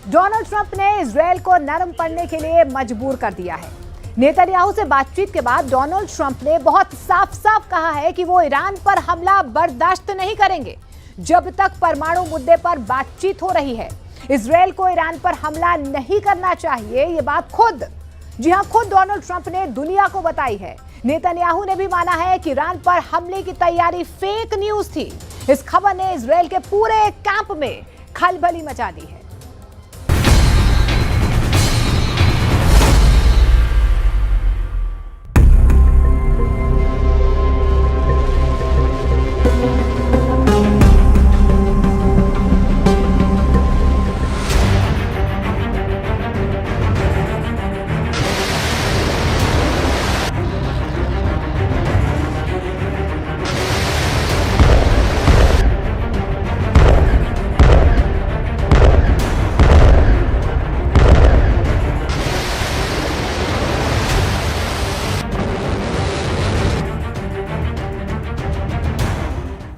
Donald Trump ने Israel को नरम पड़ने के लिए मजबूर कर दिया है। नेतन्याहू से बातचीत के बाद डोनाल्ड ट्रंप ने बहुत साफ साफ कहा है कि वो ईरान पर हमला बर्दाश्त नहीं करेंगे जब तक परमाणु मुद्दे पर बातचीत हो रही है। इजरायल को ईरान पर हमला नहीं करना चाहिए, ये बात खुद डोनाल्ड ट्रंप ने दुनिया को बताई है। नेतन्याहू ने भी माना है कि ईरान पर हमले की तैयारी फेक न्यूज थी। इस खबर ने इजरायल के पूरे कैंप में खलबली मचा दी है।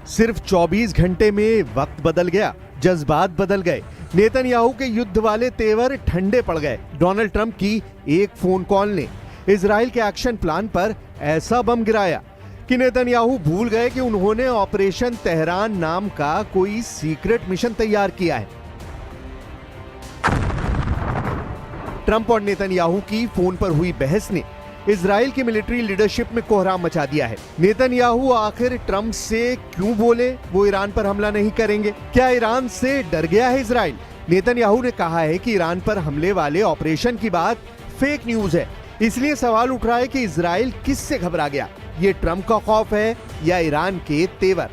सिर्फ 24 घंटे में वक्त बदल गया, जज्बात बदल गए। नेतन्याहू के युद्ध वाले तेवर ठंडे पड़ गए। डोनाल्ड ट्रंप की एक फोन कॉल ने इजराइल के एक्शन प्लान पर ऐसा बम गिराया कि नेतन्याहू भूल गए कि उन्होंने ऑपरेशन तेहरान नाम का कोई सीक्रेट मिशन तैयार किया है। ट्रंप और नेतन्याहू की फोन पर हुई बहस ने इजराइल की मिलिट्री लीडरशिप में कोहराम मचा दिया है। नेतन्याहू आखिर ट्रंप से क्यों बोले वो ईरान पर हमला नहीं करेंगे? क्या ईरान से डर गया है इजराइल? नेतन्याहू ने कहा है कि ईरान पर हमले वाले ऑपरेशन की बात फेक न्यूज है, इसलिए सवाल उठ रहा है कि इजराइल किससे घबरा गया? ये ट्रंप का खौफ है या ईरान के तेवर?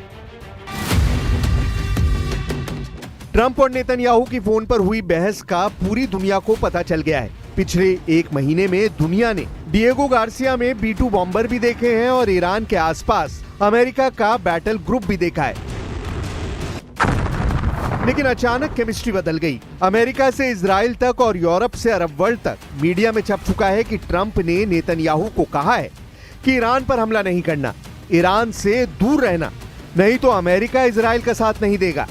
ट्रंप और नेतन्याहू की फोन पर हुई बहस का पूरी दुनिया को पता चल गया है। पिछले एक महीने में दुनिया ने डिएगो गार्सिया में B-2 बॉम्बर भी देखे हैं और ईरान के आसपास अमेरिका का बैटल ग्रुप भी देखा है। लेकिन अचानक केमिस्ट्री बदल गई। अमेरिका से इजराइल तक और यूरोप से अरब वर्ल्ड तक मीडिया में छप चुका है कि ट्रंप ने नेतन्याहू को कहा है कि ईरान पर हमला नहीं करना, ईरान से दूर रहना, नहीं तो अमेरिका इजराइल का साथ नहीं देगा।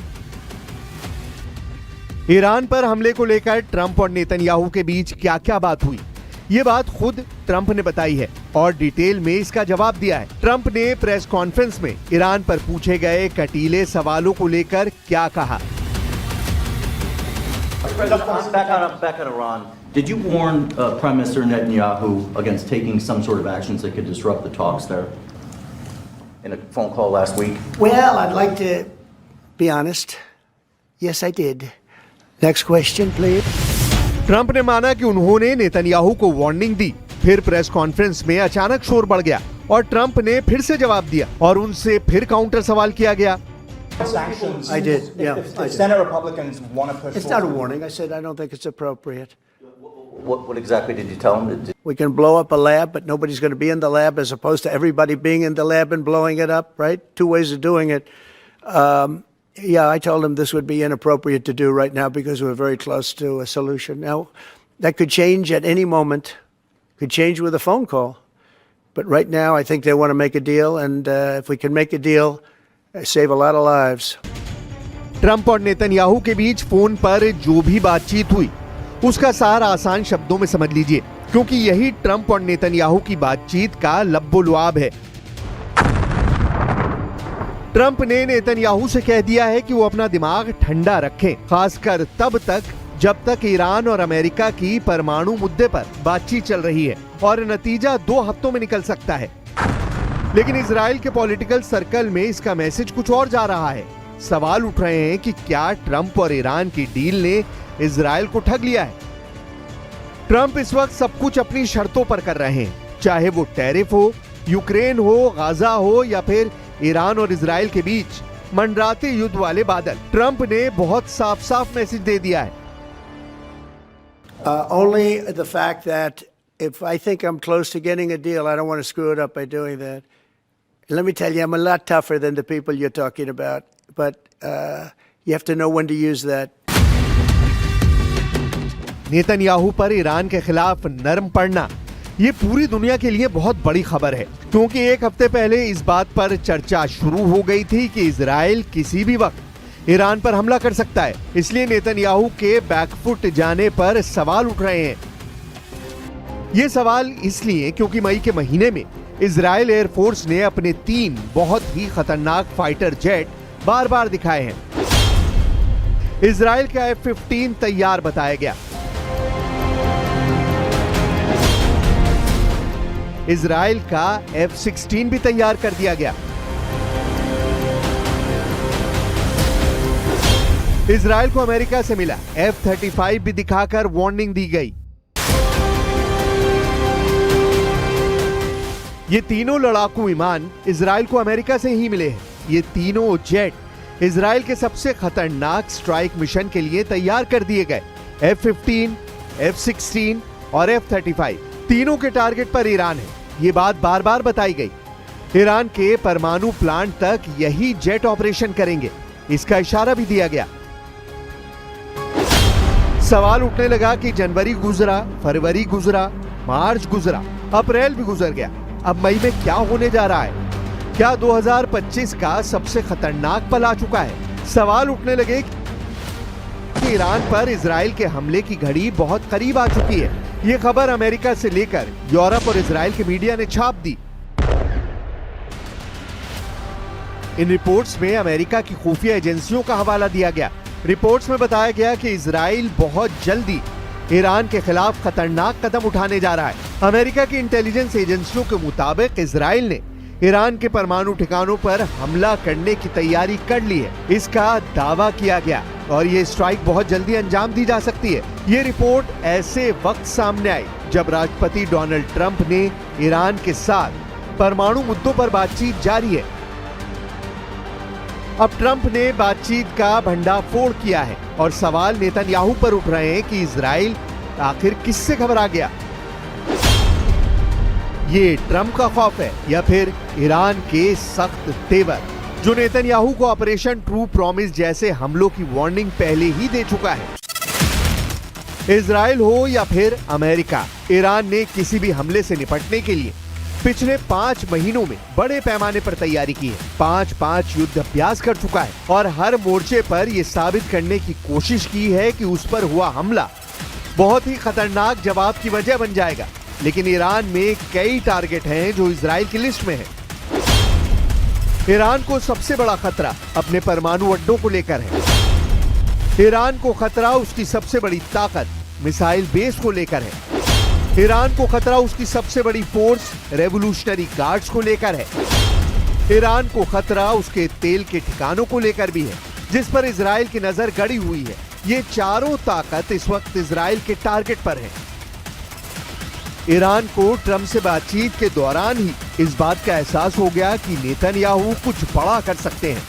ईरान पर हमले को लेकर ट्रंप और नेतन्याहू के बीच क्या क्या बात हुई, ये बात खुद ट्रंप ने बताई है और डिटेल में इसका जवाब दिया है। ट्रंप ने प्रेस कॉन्फ्रेंस में ईरान पर पूछे गए कटीले सवालों को लेकर क्या कहा। Back on Iran, did you warn Prime Minister Netanyahu against taking some sort of actions that could disrupt the talks there in a phone call last week? Well, I'd like to be honest. Yes, I did. Next question, please. Trump ने माना कि उन्होंने Netanyahu को warning दी। फिर press conference में अचानक शोर बढ़ गया और ट्रंप ने फिर से जवाब दिया और उनसे फिर काउंटर सवाल किया गया। I did, yeah. If Senate Republicans want to push It's not a warning. I said I don't think it's appropriate. What exactly did you tell him? We can blow up a lab, but nobody's going to be in the lab as opposed to everybody being in the lab and blowing it up, right? Two ways of doing it. Yeah, I told him this would be inappropriate to do right now because we're very close to a solution. Now, that could change at any moment, could change with a phone call. But right now, I think they want to make a deal, and if we can make a deal, save a lot of lives. Trump और Netanyahu के बीच phone पर जो भी बातचीत हुई, उसका सार आसान शब्दों में समझ लीजिए, क्योंकि यही ट्रंप और नेतन्याहू की बातचीत का लब्बो-लुआब है। ट्रंप ने नेतन्याहू से कह दिया है कि वो अपना दिमाग ठंडा रखें, खासकर तब तक जब तक ईरान और अमेरिका की परमाणु मुद्दे पर बातचीत चल रही है और नतीजा 2 हफ्तों में निकल सकता है। लेकिन इजराइल के पॉलिटिकल सर्कल में इसका मैसेज कुछ और जा रहा है। सवाल उठ रहे हैं कि क्या ट्रंप और ईरान की डील ने इजराइल को ठग लिया है? ट्रंप इस वक्त सब कुछ अपनी शर्तों पर कर रहे हैं, चाहे वो टैरिफ हो, यूक्रेन हो, गाजा हो या फिर ईरान और इजराइल के बीच मंडराते युद्ध वाले बादल। ट्रंप ने बहुत साफ-साफ मैसेज दे दिया है। Only the fact that if I think I'm close to getting a deal, I don't want to screw it up by doing that. Let me tell you, I'm a lot tougher than the people you're talking about, but you have to know when to use that. Netanyahu पर Iran के खिलाफ नरम पड़ना ये पूरी दुनिया के लिए बहुत बड़ी खबर है, क्योंकि एक हफ्ते पहले इस बात पर चर्चा शुरू हो गई थी कि इजराइल किसी भी वक्त ईरान पर हमला कर सकता है। इसलिए नेतन्याहू के बैकफुट जाने पर सवाल उठ रहे हैं। ये सवाल इसलिए क्योंकि मई के महीने में इजरायल एयरफोर्स ने अपने 3 बहुत ही खतरनाक फाइटर जेट बार बार दिखाए हैं। इजरायल का F-15 तैयार बताया गया। इजरायल का F-16 भी तैयार कर दिया गया। इजरायल को अमेरिका से मिला F-35 भी दिखाकर वार्निंग दी गई। ये तीनों लड़ाकू विमान इजरायल को अमेरिका से ही मिले हैं। ये तीनों जेट इजरायल के सबसे खतरनाक स्ट्राइक मिशन के लिए तैयार कर दिए गए। F-15, F-16 और F-35 तीनों के टारगेट पर ईरान है। ये बात बार बार बताई गई। ईरान के परमाणु प्लांट तक यही जेट ऑपरेशन करेंगे, इसका इशारा भी दिया गया। सवाल उठने लगा कि जनवरी गुजरा, फरवरी गुजरा, मार्च गुजरा, अप्रैल भी गुजर गया। अब मई में क्या होने जा रहा है? क्या 2025 का सबसे खतरनाक पल आ चुका है? सवाल उठने लगे कि ईरान पर इजरायल के हमले की घड़ी बहुत करीब आ चुकी है। ये खबर अमेरिका से लेकर यूरोप और इजरायल के मीडिया ने छाप दी। इन रिपोर्ट्स में अमेरिका की खुफिया एजेंसियों का हवाला दिया गया। रिपोर्ट्स में बताया गया कि इजरायल बहुत जल्दी ईरान के खिलाफ खतरनाक कदम उठाने जा रहा है। अमेरिका की इंटेलिजेंस एजेंसियों के मुताबिक इजरायल ने ईरान के परमाणु ठिकानों पर हमला करने की तैयारी कर ली है, इसका दावा किया गया और ये स्ट्राइक बहुत जल्दी अंजाम दी जा सकती है। ये रिपोर्ट ऐसे वक्त सामने आई जब राष्ट्रपति डोनाल्ड ट्रंप ने ईरान के साथ परमाणु मुद्दों पर बातचीत जारी है। अब ट्रंप ने बातचीत का भंडाफोड़ किया है और सवाल नेतन्याहू पर उठ रहे हैं कि इजराइल आखिर किससे घबरा गया। ये ट्रंप का खौफ है या फिर ईरान के सख्त तेवर, जो नेतन्याहू को ऑपरेशन ट्रू प्रॉमिस जैसे हमलों की वार्निंग पहले ही दे चुका है। इजराइल हो या फिर अमेरिका, ईरान ने किसी भी हमले से निपटने के लिए पिछले 5 महीनों में बड़े पैमाने पर तैयारी की है। 5 युद्ध अभ्यास कर चुका है और हर मोर्चे पर यह साबित करने की कोशिश की है कि उस पर हुआ हमला बहुत ही खतरनाक जवाब की वजह बन जाएगा। लेकिन ईरान में कई टारगेट हैं जो इजराइल की लिस्ट में है। ईरान को सबसे बड़ा खतरा अपने परमाणु अड्डों को लेकर है। ईरान को खतरा उसकी सबसे बड़ी ताकत मिसाइल बेस को लेकर है। ईरान को खतरा उसकी सबसे बड़ी फोर्स रेवोल्यूशनरी गार्ड्स को लेकर है। ईरान को खतरा उसके तेल के ठिकानों को लेकर भी है, जिस पर इजराइल की नजर गड़ी हुई है। ये चारों ताकत इस वक्त इजराइल के टारगेट पर है। ईरान को ट्रंप से बातचीत के दौरान ही इस बात का एहसास हो गया कि नेतन्याहू कुछ बड़ा कर सकते हैं।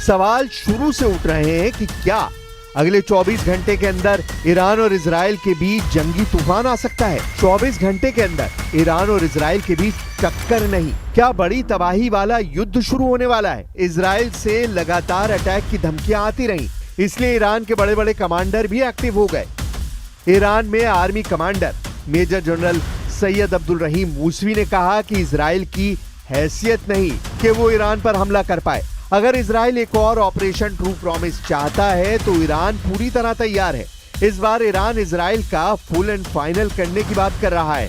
सवाल शुरू से उठ रहे हैं कि क्या अगले 24 घंटे के अंदर ईरान और इजराइल के बीच जंगी तूफान आ सकता है? 24 घंटे के अंदर ईरान और इजराइल के बीच टक्कर नहीं, क्या बड़ी तबाही वाला युद्ध शुरू होने वाला है? इजराइल से लगातार अटैक की धमकियां आती रही, इसलिए ईरान के बड़े बड़े कमांडर भी एक्टिव हो गए। ईरान में army commander major general Sayyed Abdul Rahim Mousavi ने कहा कि इजराइल की हैसियत नहीं कि वो ईरान पर हमला कर पाए। अगर इजराइल एक और ऑपरेशन ट्रू प्रॉमिस चाहता है तो ईरान पूरी तरह तैयार है। इस बार ईरान इजराइल का फुल एंड फाइनल करने की बात कर रहा है।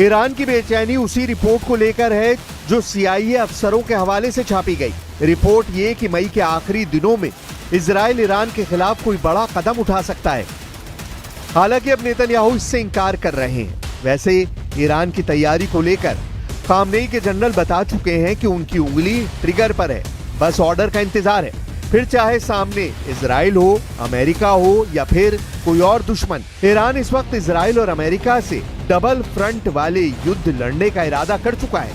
ईरान की बेचैनी उसी रिपोर्ट को लेकर है जो CIA अफसरों के हवाले से छापी गई। रिपोर्ट ये कि मई के आखिरी दिनों में इजराइल ईरान के खिलाफ कोई बड़ा कदम उठा सकता है। हालांकि अब नेतन्याहू इससे इंकार कर रहे हैं। वैसे ईरान की तैयारी को लेकर खामनेई के जनरल बता चुके हैं कि उनकी उंगली ट्रिगर पर है, बस ऑर्डर का इंतजार है। फिर चाहे सामने इजराइल हो, अमेरिका हो या फिर कोई और दुश्मन, ईरान इस वक्त इजराइल और अमेरिका से डबल फ्रंट वाले युद्ध लड़ने का इरादा कर चुका है।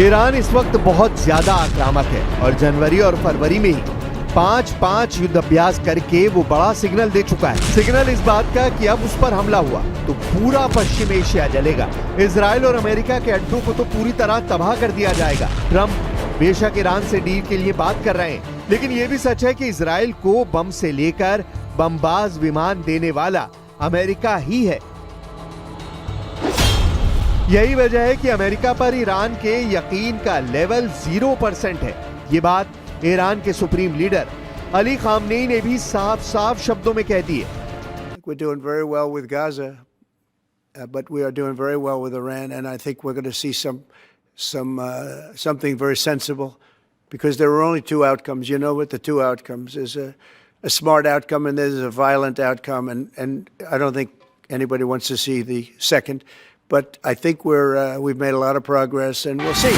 ईरान इस वक्त बहुत ज्यादा आक्रामक है और जनवरी और फरवरी में ही 5 युद्ध अभ्यास करके वो बड़ा सिग्नल दे चुका है। सिग्नल इस बात का कि अब उस पर हमला हुआ तो पूरा पश्चिम एशिया जलेगा। इजराइल और अमेरिका के अड्डों को तो पूरी तरह तबाह कर दिया जाएगा। ट्रंप बेशक ईरान से डील के लिए बात कर रहे हैं, लेकिन ये भी सच है कि इजराइल को बम से लेकर बमबाज विमान देने वाला अमेरिका ही है। यही वजह है कि अमेरिका पर ईरान के यकीन का लेवल 0% है। ये बात ईरान के सुप्रीम लीडर अली खामनेई ने भी साफ शब्दों में कह दी है। We're doing very well with Gaza, but we are doing very well with Iran, and I think we're going to see something very sensible, because there are only two outcomes. You know what the two outcomes is: a smart outcome and there's a violent outcome, and I don't think anybody wants to see the second. But I think we've made a lot of progress, and we'll see.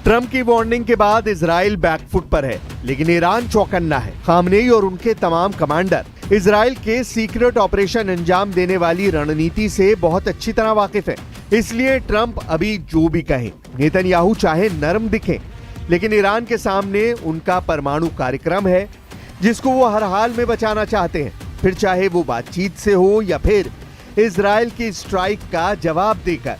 Trump की warning के बाद Israel back foot पर है, लेकिन Iran चौकन्ना है। Khamenei और उनके तमाम कमांडर इजराइल के सीक्रेट ऑपरेशन अंजाम देने वाली रणनीति से बहुत अच्छी तरह वाकिफ है। इसलिए ट्रंप अभी जो भी कहें, नेतन्याहू चाहे नरम दिखें, लेकिन ईरान के सामने उनका परमाणु कार्यक्रम है जिसको वो हर हाल में बचाना चाहते हैं, फिर चाहे वो बातचीत से हो या फिर इजराइल की स्ट्राइक का जवाब देकर।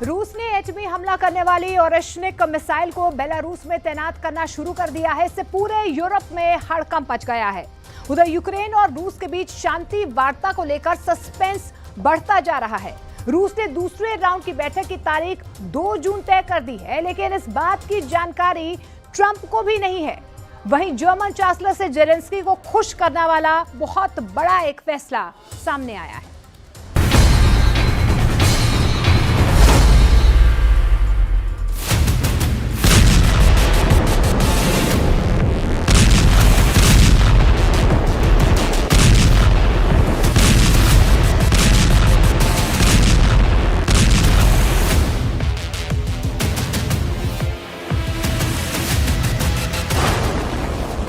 रूस ने एटमी हमला करने वाली ओरेश्निक मिसाइल को बेलारूस में तैनात करना शुरू कर दिया है। इससे पूरे यूरोप में हड़कंप मच गया है। उधर यूक्रेन और रूस के बीच शांति वार्ता को लेकर सस्पेंस बढ़ता जा रहा है। रूस ने दूसरे राउंड की बैठक की तारीख 2 जून तय कर दी है, लेकिन इस बात की जानकारी ट्रंप को भी नहीं है। वहीं जर्मन चांसलर से जेलेंस्की को खुश करने वाला बहुत बड़ा एक फैसला सामने आया है।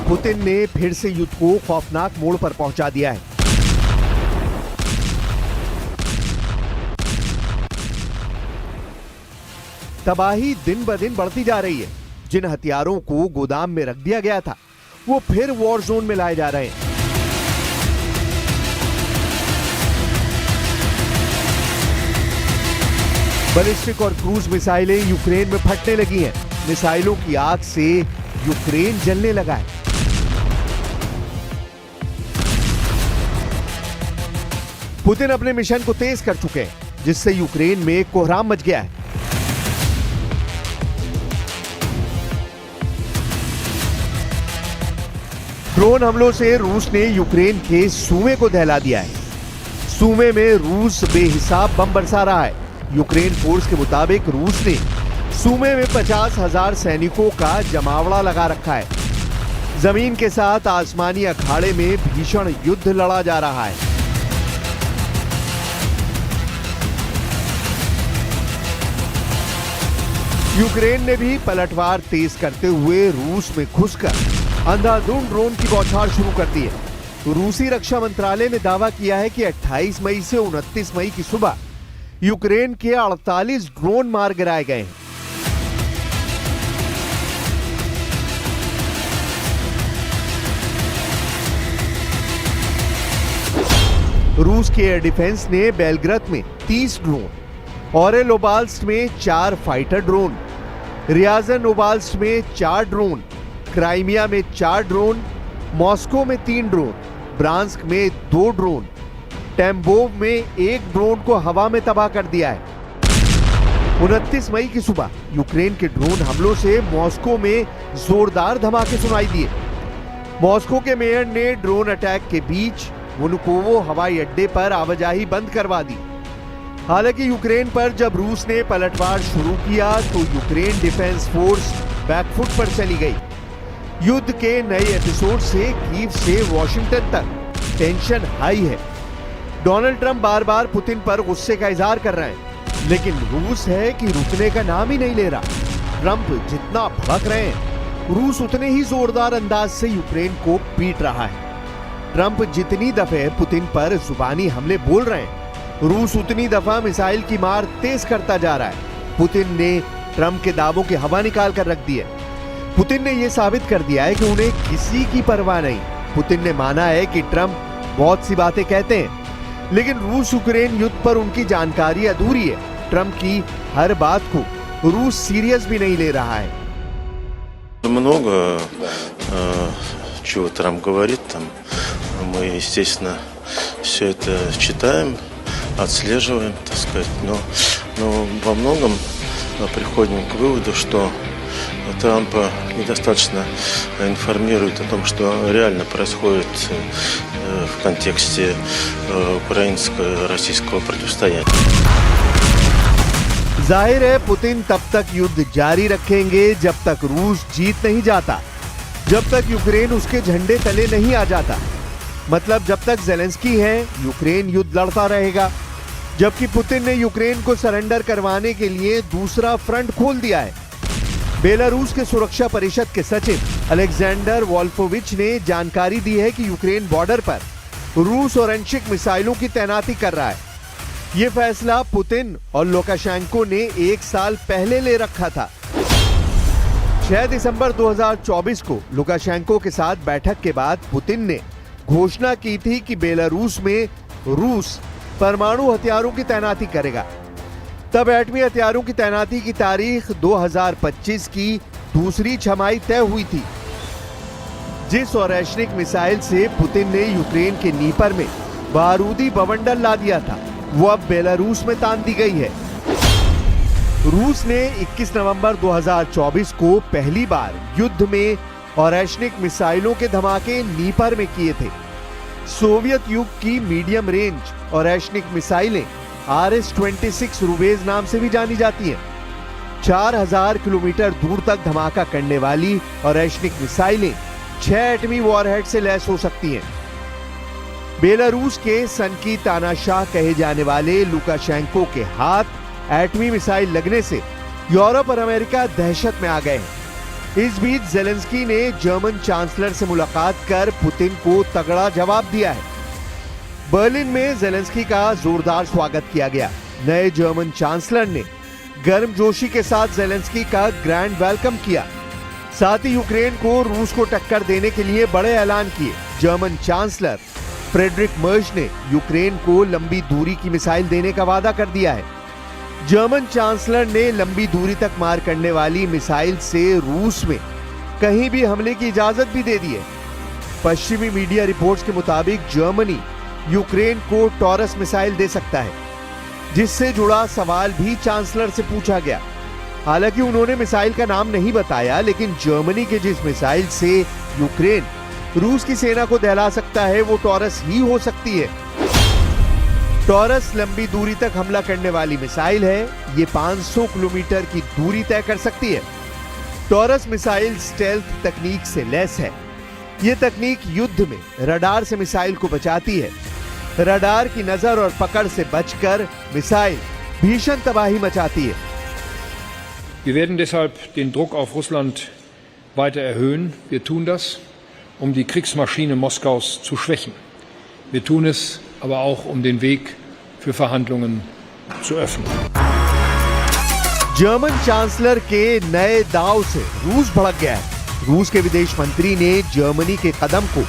पुतिन ने फिर से युद्ध को खौफनाक मोड़ पर पहुंचा दिया है। तबाही दिन ब दिन बढ़ती जा रही है। जिन हथियारों को गोदाम में रख दिया गया था, वो फिर वॉर जोन में लाए जा रहे हैं। बैलिस्टिक और क्रूज मिसाइलें यूक्रेन में फटने लगी हैं। मिसाइलों की आग से यूक्रेन जलने लगा है। पुतिन अपने मिशन को तेज कर चुके हैं, जिससे यूक्रेन में कोहराम मच गया है। ड्रोन हमलों से रूस ने यूक्रेन के सूमे को दहला दिया है। सूमे में रूस बेहिसाब बम बरसा रहा है। यूक्रेन फोर्स के मुताबिक रूस ने सूमे में 50,000 सैनिकों का जमावड़ा लगा रखा है। जमीन के साथ आसमानी अखाड़े में भीषण युद्ध लड़ा जा रहा है। यूक्रेन ने भी पलटवार तेज करते हुए रूस में घुसकर अंधाधुंध ड्रोन की बौछार शुरू कर दी है। तो रूसी रक्षा मंत्रालय ने दावा किया है कि 28 मई से 29 मई की सुबह यूक्रेन के 48 ड्रोन मार गिराए गए हैं। रूस के एयर डिफेंस ने बेलग्राद में 30 ड्रोन, ओरेल ओब्लास्ट में 4 फाइटर ड्रोन, रियाजन ओब्लास्ट में 4 ड्रोन, क्राइमिया में 4 ड्रोन, मॉस्को में 3 ड्रोन, ब्रांस्क में 2 ड्रोन, टेम्बोव में 1 ड्रोन को हवा में तबाह कर दिया है। 29 मई की सुबह यूक्रेन के ड्रोन हमलों से मॉस्को में जोरदार धमाके सुनाई दिए। मॉस्को के मेयर ने ड्रोन अटैक के बीच वनुकोवो हवाई अड्डे पर आवाजाही बंद करवा दी। हालांकि यूक्रेन पर जब रूस ने पलटवार शुरू किया तो यूक्रेन डिफेंस फोर्स बैकफुट पर चली गई। युद्ध के नए एपिसोड से कीव से वॉशिंगटन तक टेंशन हाई है। डोनाल्ड ट्रंप बार बार पुतिन पर गुस्से का इजहार कर रहे हैं, लेकिन रूस है कि रुकने का नाम ही नहीं ले रहा। ट्रंप जितना भड़क रहे हैं, रूस उतने ही जोरदार अंदाज से यूक्रेन को पीट रहा है। ट्रंप जितनी दफे पुतिन पर जुबानी हमले बोल रहे हैं, रूस उतनी दफा मिसाइल की मार तेज करता जा रहा है। पुतिन ने ट्रंप के दावों की हवा निकाल कर रख दी है। पुतिन ने यह साबित कर दिया है कि उन्हें किसी की परवाह नहीं। पुतिन ने माना है कि ट्रंप बहुत सी बातें कहते हैं, लेकिन रूस यूक्रेन युद्ध पर उनकी जानकारी अधूरी है। ट्रंप की हर बात को रूस सीरियस भी नहीं ले रहा है। Много чего Трамп говорит, там мы, естественно, все это читаем, отслеживаем, так сказать, но во многом приходим к выводу, что Трампа недостаточно информирует о том, что реально происходит в контексте украинско-российского противостояния. जाहिर है पुतिन तब तक युद्ध जारी रखेंगे जब तक रूस जीत नहीं जाता, जब तक यूक्रेन उसके झंडे तले नहीं आ जाता। मतलब जब तक ज़ेलेंस्की है यूक्रेन युद्ध लड़ता रहेगा, जबकि पुतिन ने यूक्रेन को सरेंडर करवाने के लिए दूसरा फ्रंट खोल दिया है। बेलारूस के सुरक्षा परिषद के सचिव अलेक्जेंडर वोल्फोविच ने जानकारी दी है कि यूक्रेन बॉर्डर पर रूस और आंशिक मिसाइलों की तैनाती कर रहा है। ये फैसला पुतिन और लुकाशेंको ने 1 साल पहले ले रखा था। 6 दिसंबर 2024 को लुकाशेंको के साथ बैठक के बाद पुतिन ने घोषणा की थी कि बेलारूस में रूस परमाणु हथियारों की तैनाती करेगा। तब एटमी हथियारों की तैनाती की तारीख 2025 की दूसरी छमाही तय हुई थी। जिस औरेशनिक मिसाइल से पुतिन ने यूक्रेन के नीपर में बारूदी बवंडर ला दिया था, वो अब बेलारूस में तान दी गई है। रूस ने 21 नवंबर 2024 को पहली बार युद्ध में औरेशनिक मिसाइलों के धमाके नीपर में किए थे। सोवियत युग की मीडियम रेंज औरेशनिक मिसाइलें RS-26 रुबेज नाम से भी जानी जाती हैं। 4000 किलोमीटर दूर तक धमाका करने वाली औरेशनिक मिसाइलें 6 एटमी वॉरहेड से लैस हो सकती हैं। बेलारूस के सन की तानाशाह कहे जाने वाले लुकाशेंको के हाथ एटमी मिसाइल लगने से यूरोप और अमेरिका दहशत में आ गए हैं। इस बीच ज़ेलेंस्की ने जर्मन चांसलर से मुलाकात कर पुतिन को तगड़ा जवाब दिया है। बर्लिन में ज़ेलेंस्की का जोरदार स्वागत किया गया। नए जर्मन चांसलर ने गर्मजोशी के साथ ज़ेलेंस्की का ग्रैंड वेलकम किया। साथ ही यूक्रेन को रूस को टक्कर देने के लिए बड़े ऐलान किए। जर्मन चांसलर फ्रेडरिक मर्ज ने यूक्रेन को लंबी दूरी की मिसाइल देने का वादा कर दिया है। जर्मन चांसलर ने लंबी दूरी तक मार करने वाली मिसाइल से रूस में कहीं भी हमले की इजाजत भी दे दी है। पश्चिमी मीडिया रिपोर्ट्स के मुताबिक जर्मनी यूक्रेन को टॉरस मिसाइल दे सकता है, जिससे जुड़ा सवाल भी चांसलर से पूछा गया। हालांकि उन्होंने मिसाइल का नाम नहीं बताया, लेकिन जर्मनी के जिस मिसाइल से यूक्रेन रूस की सेना को दहला सकता है वो टॉरस ही हो सकती है। टॉरस लंबी दूरी तक हमला करने वाली मिसाइल है। ये 500 किलोमीटर की दूरी तय कर सकती है। टॉरस मिसाइल स्टेल्थ तकनीक से लैस है। ये तकनीक युद्ध में रडार से मिसाइल को बचाती है। रडार की नजर और पकड़ से बचकर मिसाइल भीषण तबाही मचाती है। Wir werden deshalb den Druck auf Russland weiter erhöhen. Wir tun das, um die Kriegsmaschine Moskaus zu schwächen. Wir tun es aber auch, um den Weg für Verhandlungen zu öffnen. German chancellor के नए दाव से रूस भड़क गया है। रूस के विदेश मंत्री ने जर्मनी के कदम को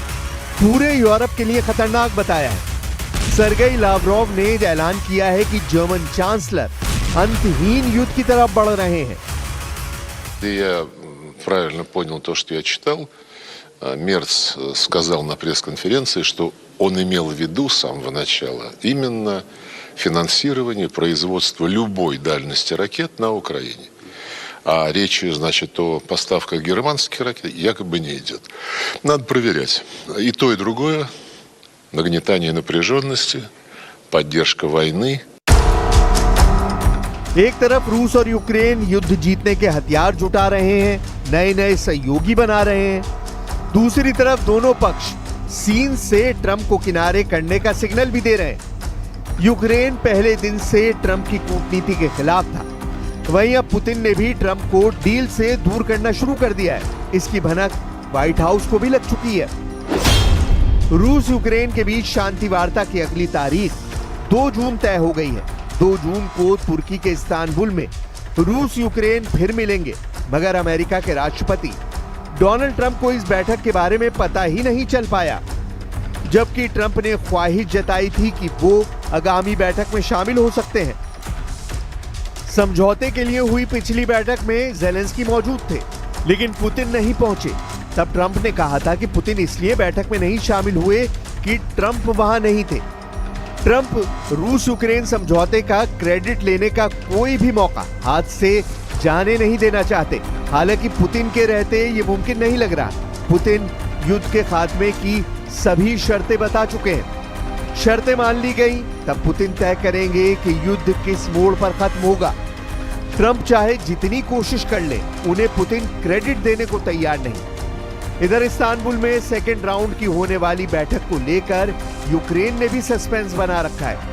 पूरे यूरोप के लिए खतरनाक बताया है। सर्गेई लावरोव ने ऐलान किया है कि जर्मन चांसलर अंतहीन युद्ध की तरफ बढ़ रहे हैं। Я правильно понял то, что я читал. Мерц сказал на пресс-конференции, что он имел в виду с самого начала именно финансирование производства любой дальности ракет на Украине. А речь, значит, о поставках германских ракет якобы не идет. Надо проверять. И то, и другое. Нагнетание напряженности, поддержка войны. एक तरफ रूस और यूक्रेन युद्ध जीतने के हथियार जुटा रहे हैं, नए नए सहयोगी बना रहे हैं। दूसरी तरफ दोनों पक्ष सीन से ट्रंप को किनारे करने का सिग्नल भी दे रहे हैं। यूक्रेन पहले दिन से ट्रंप की कूटनीति के खिलाफ था। वहीं अब पुतिन ने भी ट्रंप को डील से दूर करना शुरू कर दिया है। इसकी भनक व्हाइट हाउस को भी लग चुकी है। रूस यूक्रेन के बीच शांति वार्ता की अगली तारीख 2 जून तय हो गई है। 2 जून को तुर्की के इस्तांबुल में रूस यूक्रेन फिर मिलेंगे, मगर अमेरिका के राष्ट्रपति डोनाल्ड ट्रंप को इस बैठक के बारे में पता ही नहीं चल पाया, जबकि ट्रंप ने ख्वाहिश जताई थी कि वो आगामी बैठक में शामिल हो सकते हैं। समझौते के लिए हुई पिछली बैठक में ज़ेलेंस्की मौजूद थे, लेकिन पुतिन नहीं पहुंचे। तब ट्रंप ने कहा था कि पुतिन इसलिए बैठक में नहीं शामिल हुए कि ट्रंप वहां नहीं थे। ट्रंप रूस यूक्रेन समझौते का क्रेडिट लेने का कोई भी मौका हाथ से जाने नहीं देना चाहते। हालांकि पुतिन के रहते ये मुमकिन नहीं लग रहा। पुतिन युद्ध के खात्मे की सभी शर्तें बता चुके हैं। शर्तें मान ली गई तब पुतिन तय करेंगे कि युद्ध किस मोड़ पर खत्म होगा। ट्रंप चाहे जितनी कोशिश कर ले, उन्हें पुतिन क्रेडिट देने को तैयार नहीं। इधर इस्तांबुल में सेकेंड राउंड की होने वाली बैठक को लेकर यूक्रेन ने भी सस्पेंस बना रखा है।